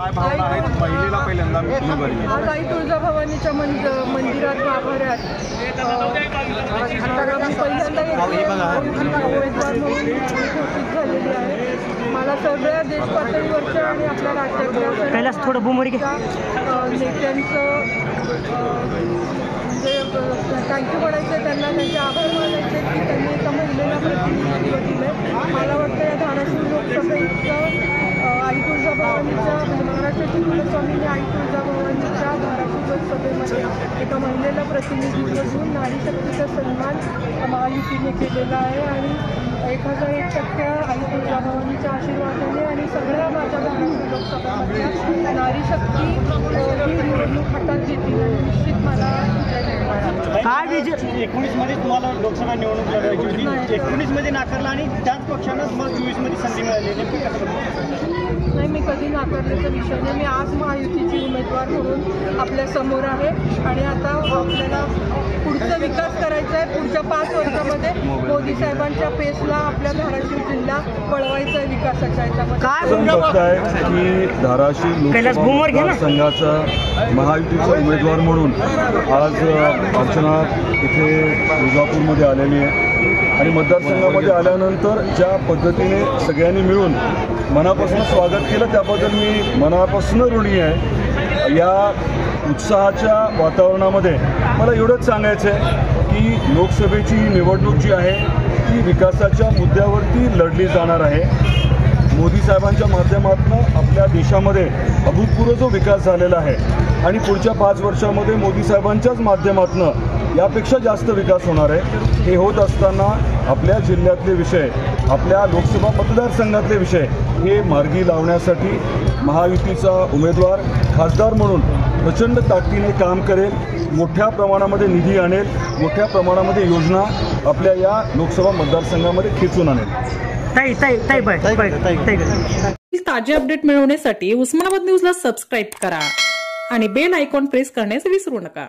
काय भावना आहेत महिलेला पहिल्यांदा आज आई तुळजाभवानीच्या मंदिरात गाभाऱ्यात पहिल्यांदा उमेदवार म्हणून घोषित झालेली आहे। मला सगळ्या देश पातळीवरच्या आणि आपल्या राज्यातल्या थोडं बुमरी नेत्यांचं म्हणजे थँक्यू म्हणायचं, त्यांना त्यांचे आभार मानायचे की त्यांनी एका महिलेला प्रतिनिधित्व दिलं। मला वाटतं या धाराशिव लोकसभेचं आई तुळजाभवानीच्या महाराष्ट्राच्या कुलस्वामीने आई तुळजाभवानीच्या धाराशिव लोकसभेमध्ये एका महिलेला प्रतिनिधित्व देऊन नारी शक्तीचा सन्मान महायुतीने केलेला आहे आणि 1001% आई तुळजाभवानीच्या आशीर्वादाने आणि सगळ्या माझ्या धाराशिव लोकसभेमध्ये नारी शक्ती ही निवडणूक हातात घेतील आणि निश्चित मला काय विजय 19 मध्ये तुम्हाला लोकसभा निवडणूक लढवायची होती, 19 मध्ये नाकारला आणि त्याच पक्षानं मग 24 मध्ये संधी मिळाली। नाही, मी कधी नाकारल्याचा विषय नाही। मी आज महायुतीची उमेदवार म्हणून आपल्या समोर आहे आणि आता आपल्याला पुढचा विकास करायचा आहे। पुढच्या 5 वर्षामध्ये मोदी साहेबांच्या पेसला आपल्या धाराशिव जिल्हा वळवायचा आहे विकासाच्या ह्याच्यामध्ये। बघताय की धाराशिव लोकसभा मतदारसंघाचा महायुतीचा उमेदवार म्हणून आज अर्चना इथे तुळजापूरमध्ये आलेली आहे आणि मतदारसंघामध्ये आल्यानंतर ज्या पद्धतीने सगळ्यांनी मिळून मनापासून स्वागत केलं त्याबद्दल मी मनापासून ऋणी आहे। या उत्साहाच्या वातावरणामध्ये मला एवढंच सांगायचं आहे की लोकसभेची निवडणूक जी आहे ती विकासाच्या मुद्द्यावरती लढली जाणार आहे। मोदी साहेबांच्या माध्यमातून आपल्या देशामध्ये अभूतपूर्व जो विकास झालेला आहे आणि पुढच्या 5 वर्षामध्ये मोदी साहेबांच्याच माध्यमातून यापेक्षा जास्त विकास होणार आहे। हे होत असताना आपल्या जिल्ह्यातले विषय, आपल्या लोकसभा मतदारसंघातले विषय हे मार्गी लावण्यासाठी महायुतीचा उमेदवार खासदार म्हणून प्रचंड ताकदीने काम करेल, मोठ्या प्रमाणामध्ये निधी आणेल, मोठ्या प्रमाणामध्ये योजना आपल्या या लोकसभा मतदारसंघामध्ये खेचून आणेल। ताजे अपडेट मिळवण्यासाठी उस्मानाबाद न्यूजला सबस्क्राईब करा आणि बेल आयकॉन प्रेस करण्यास विसरू नका।